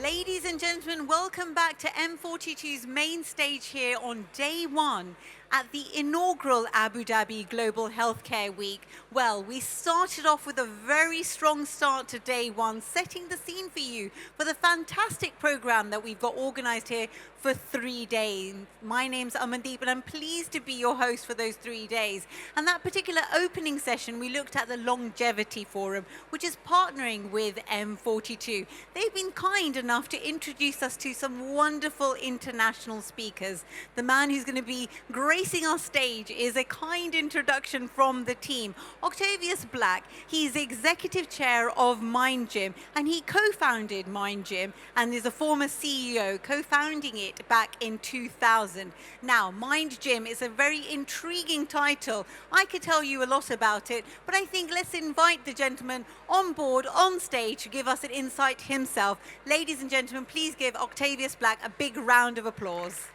Ladies and gentlemen, welcome back to M42's main stage here on day one at the inaugural Abu Dhabi Global Healthcare Week. Well, we started off with a very strong start to day one, setting the scene for you for the fantastic program that we've got organized here for 3 days. My name's Amandeep and I'm pleased to be your host for those 3 days. And that particular opening session, we looked at the Longevity Forum, which is partnering with M42. They've been kind enough to introduce us to some wonderful international speakers. The man who's going to be gracing our stage is a kind introduction from the team. Octavius Black, he's executive chair of Mind Gym, and he co-founded Mind Gym and is a former CEO, co-founding it back in 2000. Now, Mind Gym is a very intriguing title. I could tell you a lot about it, but I think let's invite the gentleman on board, on stage, to give us an insight himself. Ladies and gentlemen, please give Octavius Black a big round of applause.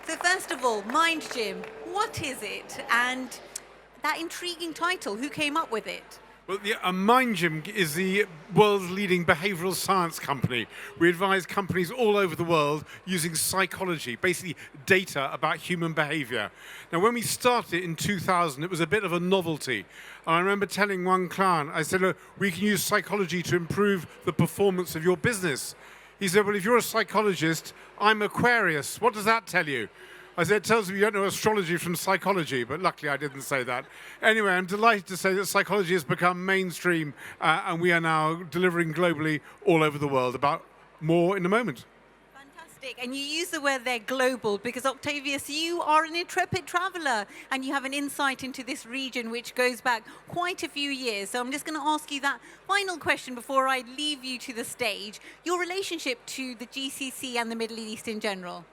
So first of all, Mind Gym, what is it? And that intriguing title, who came up with it? Well, Mind Gym is the world's leading behavioral science company. We advise companies all over the world using psychology, basically data about human behavior. Now, when we started it in 2000, it was a bit of a novelty. And I remember telling one client, I said, look, we can use psychology to improve the performance of your business. He said, well, if you're a psychologist, I'm Aquarius. What does that tell you? I said, it tells me you don't know astrology from psychology, but luckily I didn't say that. Anyway, I'm delighted to say that psychology has become mainstream, and we are now delivering globally all over the world. About more in a moment. Fantastic. And you use the word there, global, because Octavius, you are an intrepid traveler, and you have an insight into this region which goes back quite a few years. So I'm just going to ask you that final question before I leave you to the stage. Your relationship to the GCC and the Middle East in general.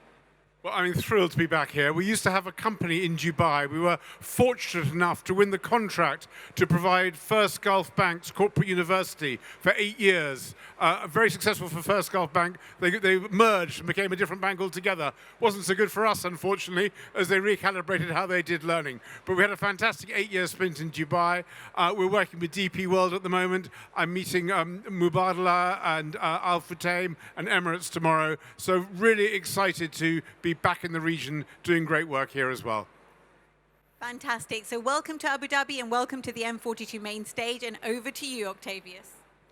Well, I'm thrilled to be back here. We used to have a company in Dubai. We were fortunate enough to win the contract to provide First Gulf Bank's corporate university for 8 years. Very successful for First Gulf Bank. They merged and became a different bank altogether. Wasn't so good for us, unfortunately, as they recalibrated how they did learning. But we had a fantastic 8-year sprint in Dubai. We're working with DP World at the moment. I'm meeting Mubadala and Al Futtaim and Emirates tomorrow. So really excited to be back in the region doing great work here as well. Fantastic. So welcome to Abu Dhabi and welcome to the M42 main stage, and over to you, Octavius.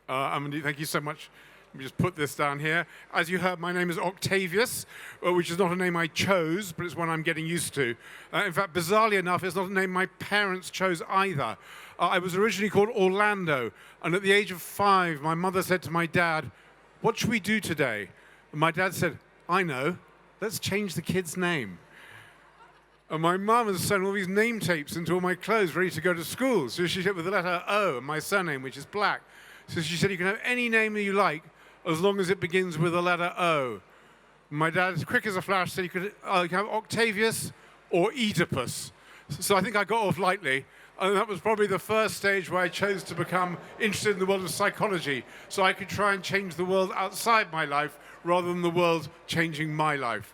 Amandeep, thank you so much. Let me just put this down here. As you heard, my name is Octavius, which is not a name I chose, but it's one I'm getting used to. In fact, bizarrely enough, it's not a name my parents chose either. I was originally called Orlando, and at the age of 5, my mother said to my dad, "What should we do today?" And my dad said, "I know. Let's change the kid's name." And my mum has sewn all these name tapes into all my clothes ready to go to school. So she said with the letter O and my surname, which is Black. So she said, you can have any name that you like as long as it begins with the letter O. And my dad, as quick as a flash, said you could have Octavius or Oedipus. So I think I got off lightly. And that was probably the first stage where I chose to become interested in the world of psychology, so I could try and change the world outside my life rather than the world changing my life.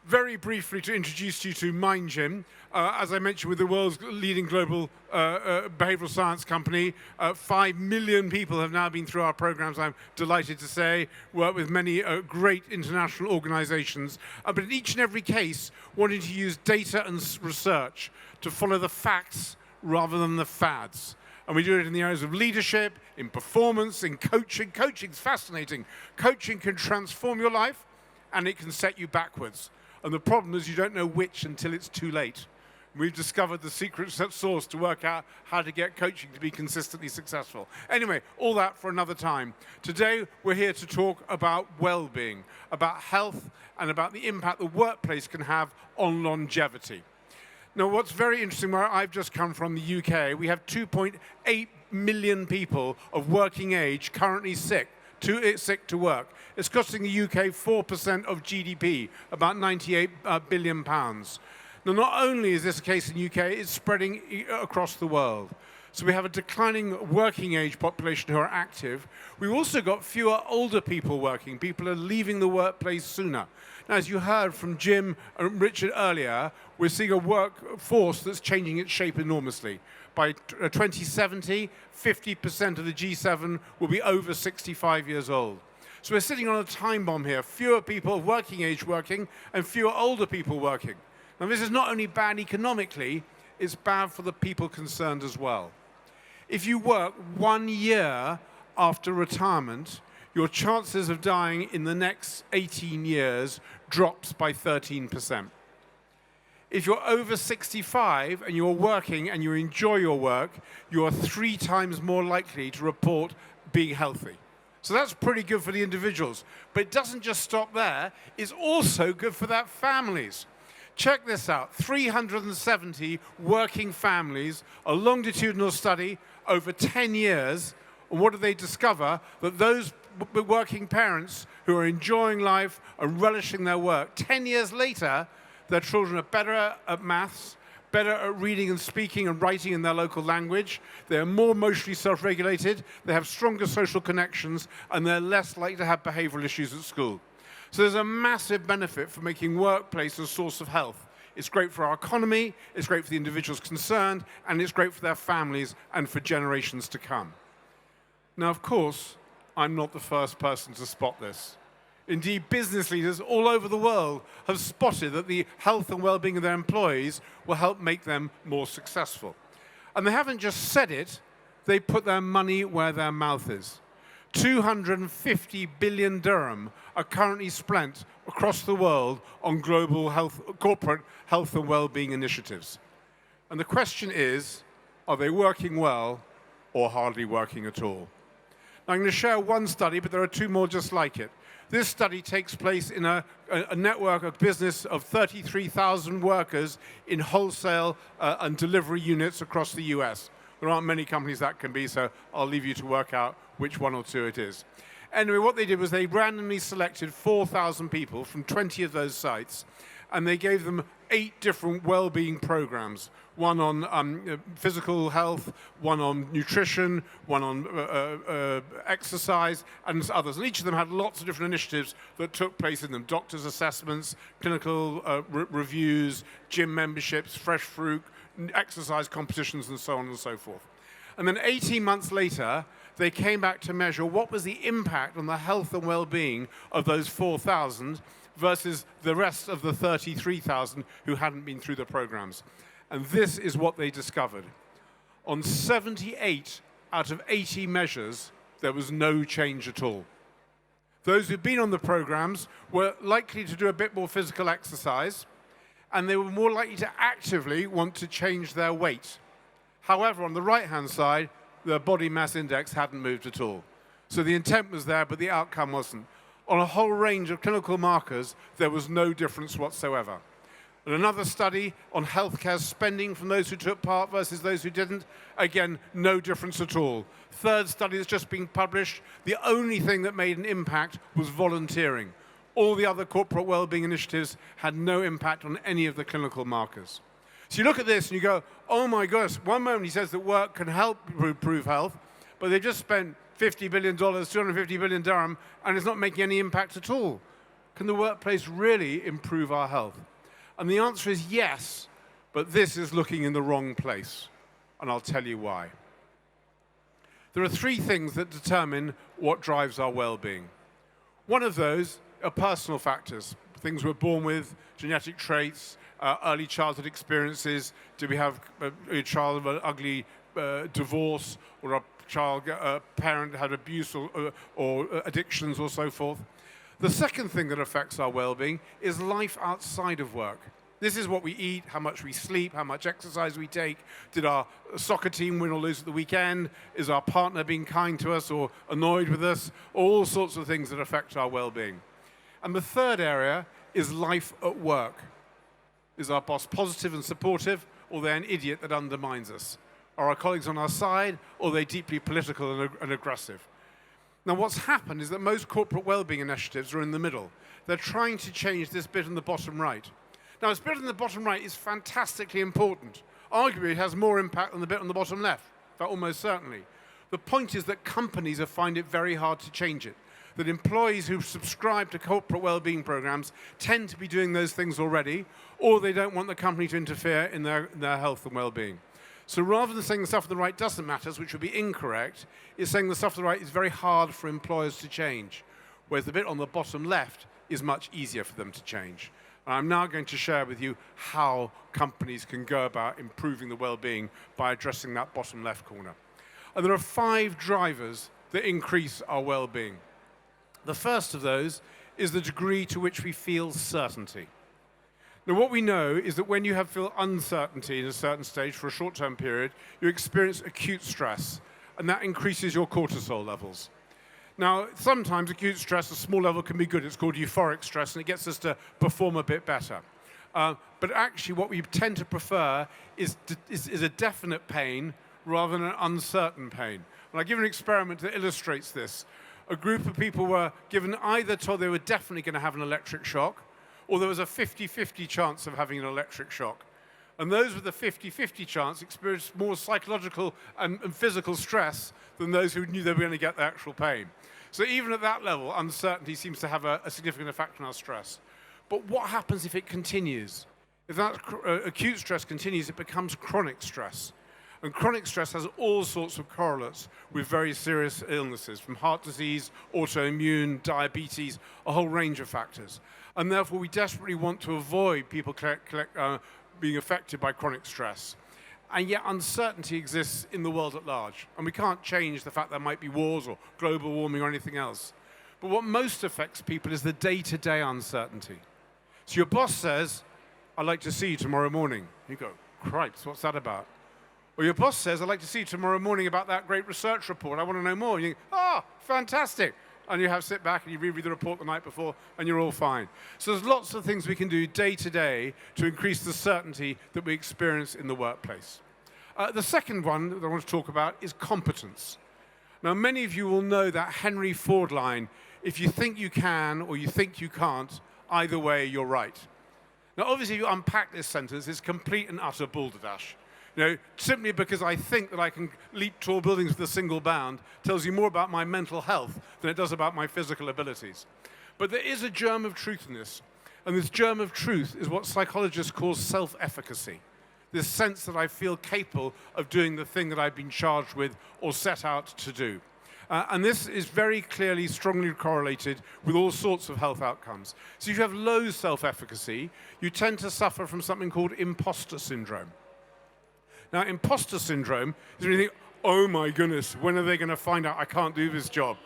Very briefly to introduce you to Mind Gym, as I mentioned, with the world's leading global behavioral science company, 5 million people have now been through our programs, I'm delighted to say, work with many great international organizations, but in each and every case, wanting to use data and research to follow the facts rather than the fads. And we do it in the areas of leadership, in performance, in coaching. Coaching's fascinating. Coaching can transform your life, and it can set you backwards. And the problem is you don't know which until it's too late. We've discovered the secret sauce to work out how to get coaching to be consistently successful. Anyway, all that for another time. Today, we're here to talk about well-being, about health, and about the impact the workplace can have on longevity. Now, what's very interesting, where I've just come from, the UK, we have 2.8 million people of working age currently sick to work. It's costing the UK 4% of GDP, about £98 billion. Now, not only is this a case in the UK, it's spreading across the world. So we have a declining working age population who are active. We've also got fewer older people working. People are leaving the workplace sooner. Now, as you heard from Jim and Richard earlier, we're seeing a workforce that's changing its shape enormously. by 2070, 50% of the G7 will be over 65 years old. So we're sitting on a time bomb here. Fewer people of working age working and fewer older people working. Now this is not only bad economically, it's bad for the people concerned as well. If you work 1 year after retirement, your chances of dying in the next 18 years drops by 13%. If you're over 65 and you're working and you enjoy your work, you are 3 times more likely to report being healthy. So that's pretty good for the individuals. But it doesn't just stop there, it's also good for their families. Check this out, 370 working families, a longitudinal study over 10 years, and what did they discover? That those working parents who are enjoying life and relishing their work, 10 years later, their children are better at maths, better at reading and speaking and writing in their local language, they're more emotionally self-regulated, they have stronger social connections, and they're less likely to have behavioral issues at school. So there's a massive benefit for making workplace a source of health. It's great for our economy, it's great for the individuals concerned, and it's great for their families and for generations to come. Now, of course, I'm not the first person to spot this. Indeed, business leaders all over the world have spotted that the health and well-being of their employees will help make them more successful. And they haven't just said it, they put their money where their mouth is. 250 billion dirham are currently spent across the world on global health, corporate health and well-being initiatives. And the question is, are they working well or hardly working at all? Now, I'm going to share one study, but there are 2 more just like it. This study takes place in a network of business of 33,000 workers in wholesale and delivery units across the US. There aren't many companies that can be, so I'll leave you to work out which 1 or 2 it is. Anyway, what they did was they randomly selected 4,000 people from 20 of those sites, and they gave them 8 different well-being programs. One on physical health, one on nutrition, one on exercise, and others. And each of them had lots of different initiatives that took place in them. Doctors' assessments, clinical reviews, gym memberships, fresh fruit, exercise competitions, and so on and so forth. And then 18 months later, they came back to measure what was the impact on the health and well-being of those 4,000 versus the rest of the 33,000 who hadn't been through the programs. And this is what they discovered. On 78 out of 80 measures, there was no change at all. Those who'd been on the programs were likely to do a bit more physical exercise, and they were more likely to actively want to change their weight. However, on the right-hand side, their body mass index hadn't moved at all. So the intent was there, but the outcome wasn't. On a whole range of clinical markers, there was no difference whatsoever. And another study on healthcare spending from those who took part versus those who didn't, again, no difference at all. Third study that's just been published, the only thing that made an impact was volunteering. All the other corporate well-being initiatives had no impact on any of the clinical markers. So you look at this and you go, oh my gosh, one moment he says that work can help improve health, but they've just spent $50 billion, 250 billion dirham, and it's not making any impact at all. Can the workplace really improve our health? And the answer is yes, but this is looking in the wrong place, and I'll tell you why. There are 3 things that determine what drives our well-being. One of those are personal factors, things we're born with, genetic traits, early childhood experiences. Do we have a child of an ugly divorce, or a parent had abuse or addictions or so forth? The second thing that affects our well-being is life outside of work. This is what we eat, how much we sleep, how much exercise we take. Did our soccer team win or lose at the weekend? Is our partner being kind to us or annoyed with us? All sorts of things that affect our well-being. And the third area is life at work. Is our boss positive and supportive, or they're an idiot that undermines us? Are our colleagues on our side, or are they deeply political and aggressive? Now, what's happened is that most corporate well-being initiatives are in the middle. They're trying to change this bit in the bottom right. Now, this bit in the bottom right is fantastically important. Arguably, it has more impact than the bit on the bottom left, in fact, almost certainly. The point is that companies find it very hard to change it, that employees who subscribe to corporate well-being programs tend to be doing those things already, or they don't want the company to interfere in their health and well-being. So rather than saying the stuff on the right doesn't matter, which would be incorrect, it's saying the stuff on the right is very hard for employers to change, whereas the bit on the bottom left is much easier for them to change. And I'm now going to share with you how companies can go about improving the well-being by addressing that bottom left corner. And there are 5 drivers that increase our well-being. The first of those is the degree to which we feel certainty. Now, what we know is that when you feel uncertainty in a certain stage for a short-term period, you experience acute stress, and that increases your cortisol levels. Now, sometimes acute stress, a small level, can be good. It's called euphoric stress, and it gets us to perform a bit better. But actually, what we tend to prefer is a definite pain rather than an uncertain pain. And I'll give an experiment that illustrates this. A group of people were given either told they were definitely going to have an electric shock, or there was a 50-50 chance of having an electric shock. And those with the 50-50 chance experienced more psychological and physical stress than those who knew they were going to get the actual pain. So even at that level, uncertainty seems to have a significant effect on our stress. But what happens if it continues? If that acute stress continues, it becomes chronic stress. And chronic stress has all sorts of correlates with very serious illnesses, from heart disease, autoimmune, diabetes, a whole range of factors. And therefore, we desperately want to avoid people being affected by chronic stress. And yet uncertainty exists in the world at large. And we can't change the fact there might be wars or global warming or anything else. But what most affects people is the day-to-day uncertainty. So your boss says, "I'd like to see you tomorrow morning." You go, "Cripes, what's that about?" Or your boss says, "I'd like to see you tomorrow morning about that great research report. I want to know more." And you go, fantastic. And you sit back and you reread the report the night before and you're all fine. So there's lots of things we can do day to day to increase the certainty that we experience in the workplace. The second one that I want to talk about is competence. Now, many of you will know that Henry Ford line, "If you think you can or you think you can't, either way, you're right." Now, obviously, if you unpack this sentence, it's complete and utter balderdash. Simply because I think that I can leap tall buildings with a single bound tells you more about my mental health than it does about my physical abilities. But there is a germ of truth in this. And this germ of truth is what psychologists call self-efficacy. This sense that I feel capable of doing the thing that I've been charged with or set out to do. And this is very clearly, strongly correlated with all sorts of health outcomes. So if you have low self-efficacy, you tend to suffer from something called imposter syndrome. Now, imposter syndrome is when you think, "Oh my goodness, when are they going to find out I can't do this job?"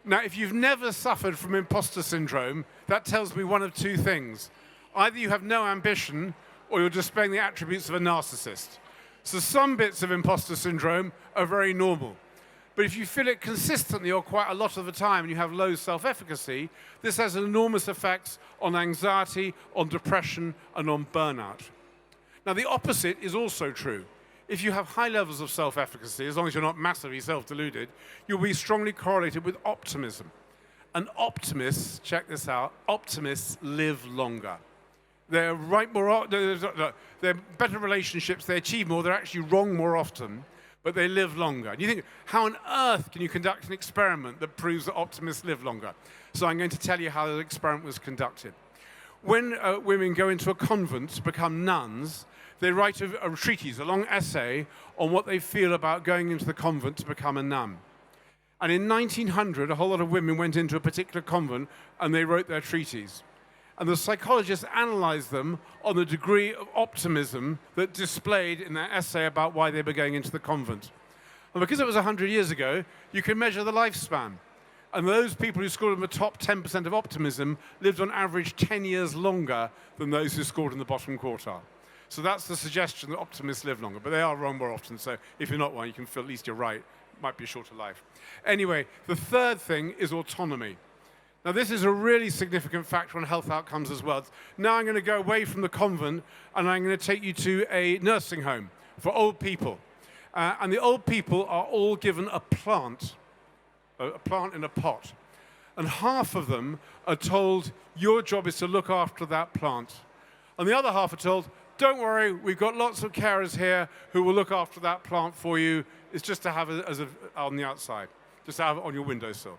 Now, if you've never suffered from imposter syndrome, that tells me one of 2 things. Either you have no ambition, or you're displaying the attributes of a narcissist. So some bits of imposter syndrome are very normal. But if you feel it consistently or quite a lot of the time and you have low self-efficacy, this has enormous effects on anxiety, on depression, and on burnout. Now, the opposite is also true. If you have high levels of self-efficacy, as long as you're not massively self-deluded, you'll be strongly correlated with optimism. And optimists, check this out, optimists live longer. They're better relationships, they achieve more, they're actually wrong more often, but they live longer. And you think, how on earth can you conduct an experiment that proves that optimists live longer? So I'm going to tell you how the experiment was conducted. When women go into a convent to become nuns, they write a treatise, a long essay, on what they feel about going into the convent to become a nun. And in 1900, a whole lot of women went into a particular convent and they wrote their treatise. And the psychologists analyzed them on the degree of optimism that displayed in their essay about why they were going into the convent. And because it was 100 years ago, you can measure the lifespan. And those people who scored in the top 10% of optimism lived on average 10 years longer than those who scored in the bottom quartile. So that's the suggestion that optimists live longer, but they are wrong more often. So if you're not one, you can feel at least you're right. It might be a shorter life. Anyway, the third thing is autonomy. Now, this is a really significant factor on health outcomes as well. Now I'm going to go away from the convent, and I'm going to take you to a nursing home for old people. And the old people are all given a plant in a pot. And half of them are told, your job is to look after that plant. And the other half are told, don't worry, we've got lots of carers here who will look after that plant for you. It's just to have it on the outside, just to have it on your windowsill.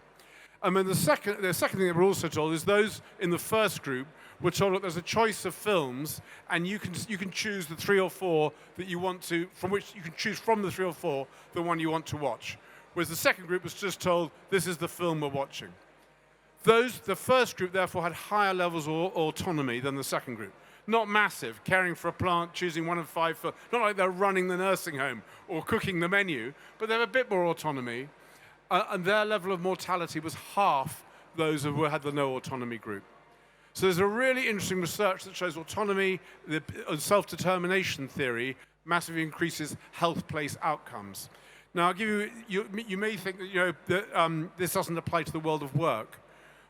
And then the second thing that we're also told is those in the first group were told that there's a choice of films, and you can choose the 3 or 4 that you want to, from which you can choose from the 3 or 4 the one you want to watch. Whereas the second group was just told, this is the film we're watching. The first group, therefore, had higher levels of autonomy than the second group. Not massive, caring for a plant, choosing 1 of 5 films. Not like they're running the nursing home or cooking the menu, but they have a bit more autonomy. And their level of mortality was half those who had the no autonomy group. So there's a really interesting research that shows autonomy, the self-determination theory, massively increases health place outcomes. Now, I'll give you may think that this doesn't apply to the world of work,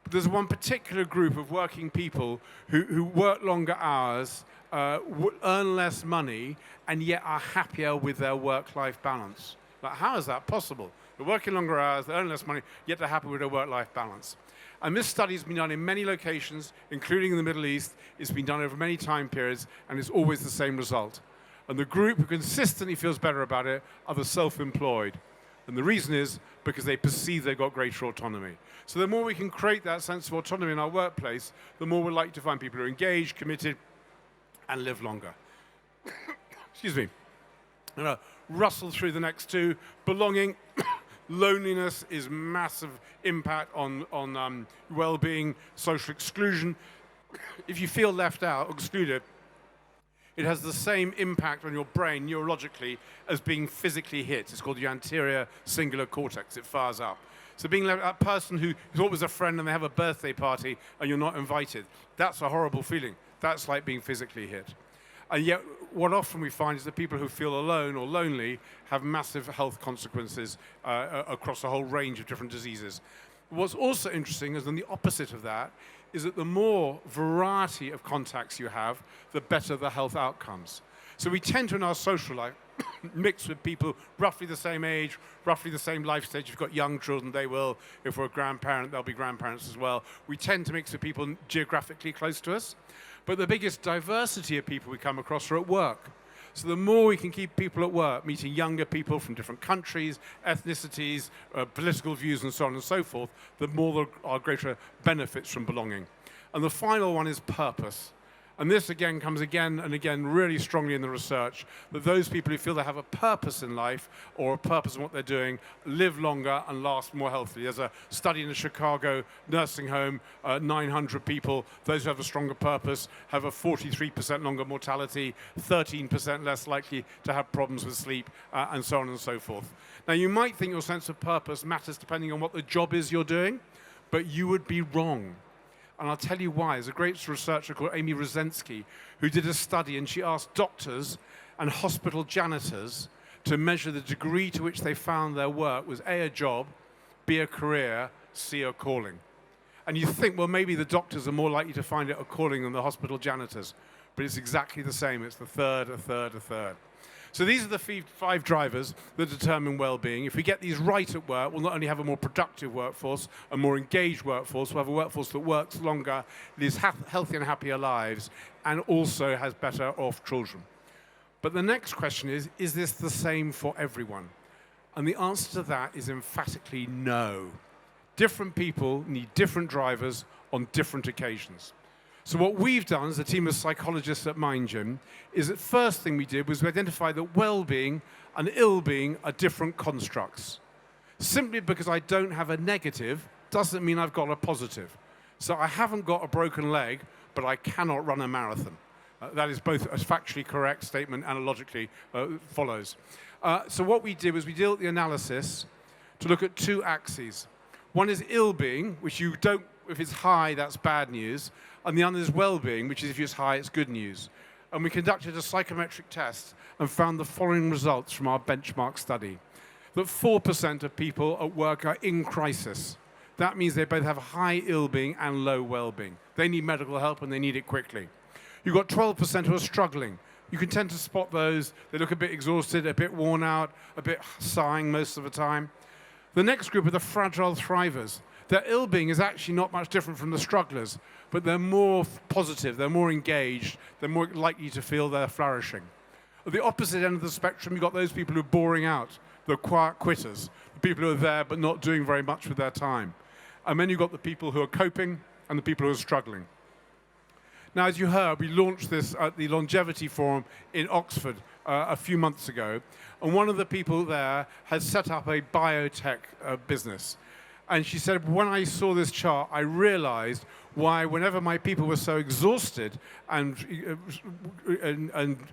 but there's one particular group of working people who work longer hours, earn less money, and yet are happier with their work-life balance. Like, how is that possible? They're working longer hours, they earn less money, yet they're happy with their work-life balance. And this study has been done in many locations, including in the Middle East. It's been done over many time periods, and it's always the same result. And the group who consistently feels better about it are the self-employed. And the reason is because they perceive they've got greater autonomy. So the more we can create that sense of autonomy in our workplace, the more we're likely to find people who are engaged, committed, and live longer. Excuse me. I'm going to rustle through the next 2. Belonging. Loneliness is massive impact on well-being, social exclusion. If you feel left out or excluded, it has the same impact on your brain neurologically as being physically hit. It's called the anterior cingulate cortex. It fires up. So being that person who thought was a friend and they have a birthday party and you're not invited, that's a horrible feeling. That's like being physically hit. And yet, what often we find is that people who feel alone or lonely have massive health consequences across a whole range of different diseases. What's also interesting is then the opposite of that is that the more variety of contacts you have, the better the health outcomes. So we tend to, in our social life, mix with people roughly the same age, roughly the same life stage. If you've got young children, they will. If we're a grandparent, they'll be grandparents as well. We tend to mix with people geographically close to us. But the biggest diversity of people we come across are at work. So the more we can keep people at work, meeting younger people from different countries, ethnicities, political views, and so on and so forth, the more there are greater benefits from belonging. And the final one is purpose. And this again comes again and again really strongly in the research, that those people who feel they have a purpose in life or a purpose in what they're doing live longer and last more healthily. There's a study in a Chicago nursing home, 900 people, those who have a stronger purpose have a 43% longer mortality, 13% less likely to have problems with sleep, and so on and so forth. Now, you might think your sense of purpose matters depending on what the job is you're doing, but you would be wrong. And I'll tell you why. There's a great researcher called Amy Rosensky who did a study, and she asked doctors and hospital janitors to measure the degree to which they found their work was A, a job, B, a career, C, a calling. And you think, well, maybe the doctors are more likely to find it a calling than the hospital janitors. But it's exactly the same. It's the third, a third, a third. So these are the 5 drivers that determine well-being. If we get these right at work, we'll not only have a more productive workforce, a more engaged workforce, we'll have a workforce that works longer, lives healthier and happier lives, and also has better off children. But the next question is this the same for everyone? And the answer to that is emphatically no. Different people need different drivers on different occasions. So what we've done as a team of psychologists at Mind Gym is the first thing we did was we identified that well-being and ill-being are different constructs. Simply because I don't have a negative doesn't mean I've got a positive. So I haven't got a broken leg, but I cannot run a marathon. That is both a factually correct statement and logically follows. So what we did was we did the analysis to look at 2 axes. One is ill-being, which you don't, if it's high, that's bad news. And the other is well-being, which is if it's high, it's good news. And we conducted a psychometric test and found the following results from our benchmark study. That 4% of people at work are in crisis. That means they both have high ill-being and low well-being. They need medical help and they need it quickly. You've got 12% who are struggling. You can tend to spot those. They look a bit exhausted, a bit worn out, a bit sighing most of the time. The next group are the fragile thrivers. Their ill-being is actually not much different from the strugglers, but they're more positive, they're more engaged, they're more likely to feel they're flourishing. At the opposite end of the spectrum, you've got those people who are boring out, the quiet quitters, the people who are there but not doing very much with their time. And then you've got the people who are coping and the people who are struggling. Now, as you heard, we launched this at the Longevity Forum in Oxford a few months ago. And one of the people there has set up a biotech business. And she said, when I saw this chart, I realized why whenever my people were so exhausted and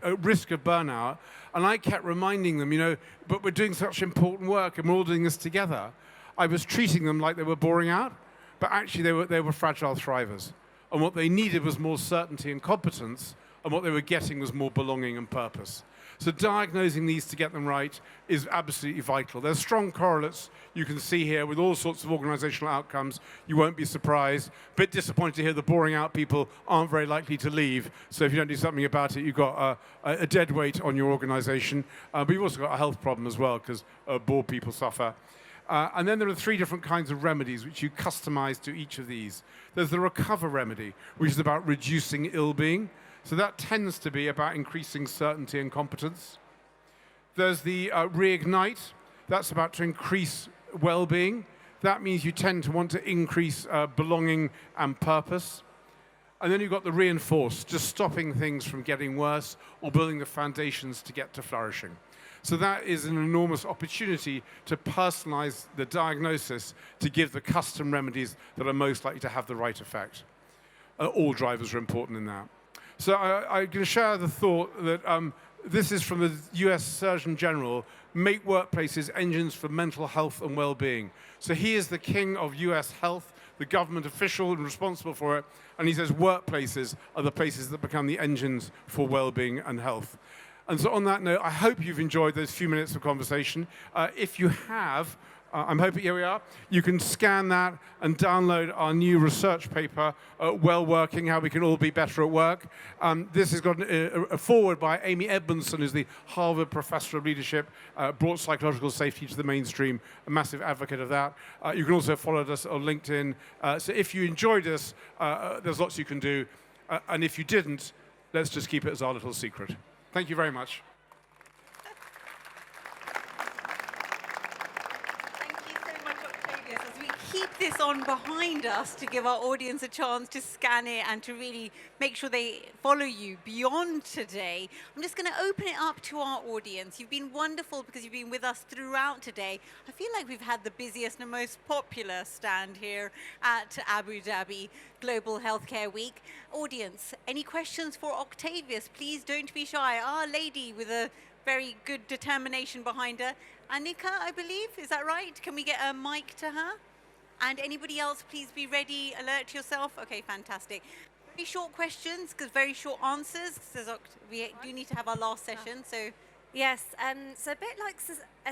at risk of burnout, and I kept reminding them, but we're doing such important work and we're all doing this together, I was treating them like they were boring out, but actually they were fragile thrivers. And what they needed was more certainty and competence, and what they were getting was more belonging and purpose. So diagnosing these to get them right is absolutely vital. There's strong correlates you can see here with all sorts of organizational outcomes. You won't be surprised. A bit disappointed to hear the boring out people aren't very likely to leave. So if you don't do something about it, you've got a dead weight on your organization. But you've also got a health problem as well, because bored people suffer. And then there are 3 different kinds of remedies which you customize to each of these. There's the recover remedy, which is about reducing ill-being. So that tends to be about increasing certainty and competence. There's the reignite. That's about to increase well-being. That means you tend to want to increase belonging and purpose. And then you've got the reinforce, just stopping things from getting worse or building the foundations to get to flourishing. So that is an enormous opportunity to personalize the diagnosis to give the custom remedies that are most likely to have the right effect. All drivers are important in that. So I'm going to share the thought that this is from the US Surgeon General, make workplaces engines for mental health and well-being. So he is the king of US health, the government official and responsible for it, and he says workplaces are the places that become the engines for well-being and health. And so on that note, I hope you've enjoyed those few minutes of conversation. If you have, I'm hoping, here we are, you can scan that and download our new research paper, Well Working, How We Can All Be Better at Work. This has got a foreword by Amy Edmondson, who's the Harvard Professor of Leadership, brought psychological safety to the mainstream, a massive advocate of that. You can also follow us on LinkedIn. So if you enjoyed this, there's lots you can do. And if you didn't, let's just keep it as our little secret. Thank you very much. Keep this on behind us to give our audience a chance to scan it and to really make sure they follow you beyond today. I'm just going to open it up to our audience. You've been wonderful because you've been with us throughout today. I feel like we've had the busiest and most popular stand here at Abu Dhabi Global Healthcare Week. Audience, any questions for Octavius? Please don't be shy. Our lady with a very good determination behind her. Annika, I believe, is that right? Can we get a mic to her? And anybody else, please be ready, alert yourself. Okay, fantastic. Very short questions, because very short answers. We do need to have our last session, so. Yes, so a bit like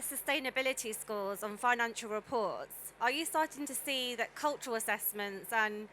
sustainability scores on financial reports, are you starting to see that cultural assessments and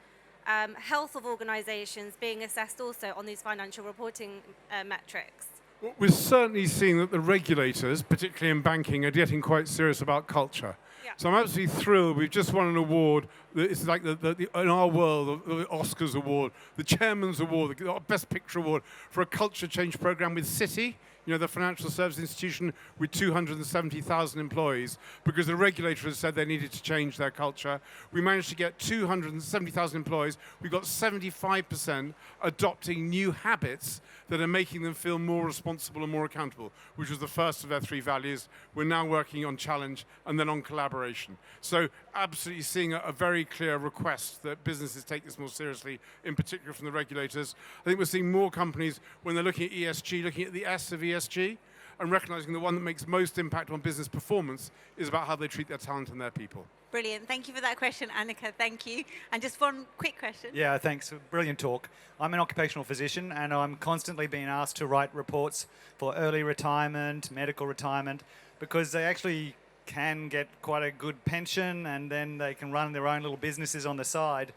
health of organisations being assessed also on these financial reporting metrics? Well, we're certainly seeing that the regulators, particularly in banking, are getting quite serious about culture. Yeah. So I'm absolutely thrilled. We've just won an award. It's like in our world, the Oscars award, the Chairman's Award, the Best Picture Award for a culture change program with Citi, the financial service institution with 270,000 employees, because the regulator has said they needed to change their culture. We managed to get 270,000 employees. We've got 75% adopting new habits that are making them feel more responsible and more accountable, which was the first of their 3 values. We're now working on challenge and then on collaboration. So absolutely seeing a very clear request that businesses take this more seriously, in particular from the regulators. I think we're seeing more companies, when they're looking at ESG, looking at the S of ESG, and recognizing the one that makes most impact on business performance is about how they treat their talent and their people. Brilliant. Thank you for that question, Annika. Thank you. And just one quick question. Yeah, thanks. Brilliant talk. I'm an occupational physician, and I'm constantly being asked to write reports for early retirement, medical retirement, because they actually can get quite a good pension, and then they can run their own little businesses on the side.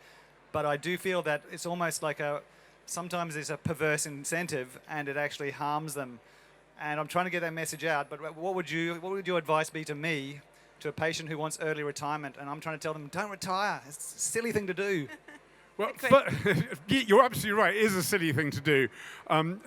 But I do feel that it's almost like sometimes it's a perverse incentive, and it actually harms them. And I'm trying to get that message out, but what would your advice be to me, to a patient who wants early retirement, and I'm trying to tell them, don't retire. It's a silly thing to do. Well, you're absolutely right. It is a silly thing to do. And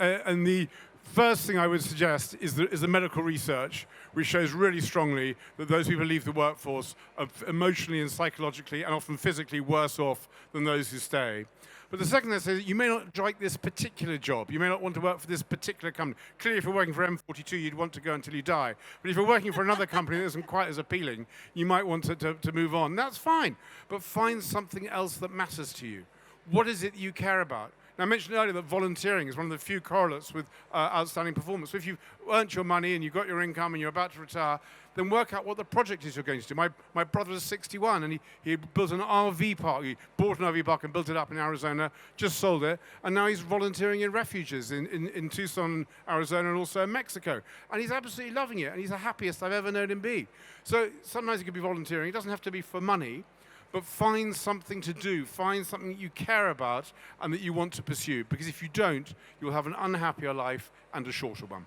the First thing I would suggest is the medical research, which shows really strongly that those people who leave the workforce are emotionally and psychologically and often physically worse off than those who stay. But the second thing I say is you may not like this particular job. You may not want to work for this particular company. Clearly, if you're working for M42, you'd want to go until you die. But if you're working for another company that isn't quite as appealing, you might want to move on. That's fine. But find something else that matters to you. What is it you care about? Now, I mentioned earlier that volunteering is one of the few correlates with outstanding performance. So if you've earned your money and you've got your income and you're about to retire, then work out what the project is you're going to do. My brother is 61 and he built an RV park. He bought an RV park and built it up in Arizona, just sold it, and now he's volunteering in refuges in Tucson, Arizona, and also in Mexico. And he's absolutely loving it, and he's the happiest I've ever known him be. So sometimes it could be volunteering. It doesn't have to be for money. But find something to do, find something that you care about and that you want to pursue. Because if you don't, you'll have an unhappier life and a shorter one.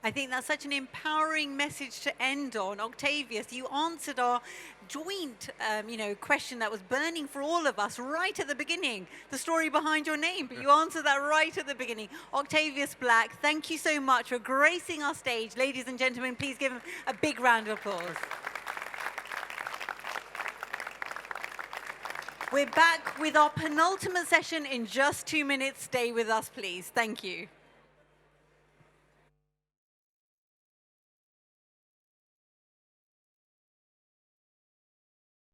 I think that's such an empowering message to end on. Octavius, you answered our joint question that was burning for all of us right at the beginning, the story behind your name, but you answered that right at the beginning. Octavius Black, thank you so much for gracing our stage. Ladies and gentlemen, please give him a big round of applause. We're back with our penultimate session in just 2 minutes. Stay with us, please. Thank you.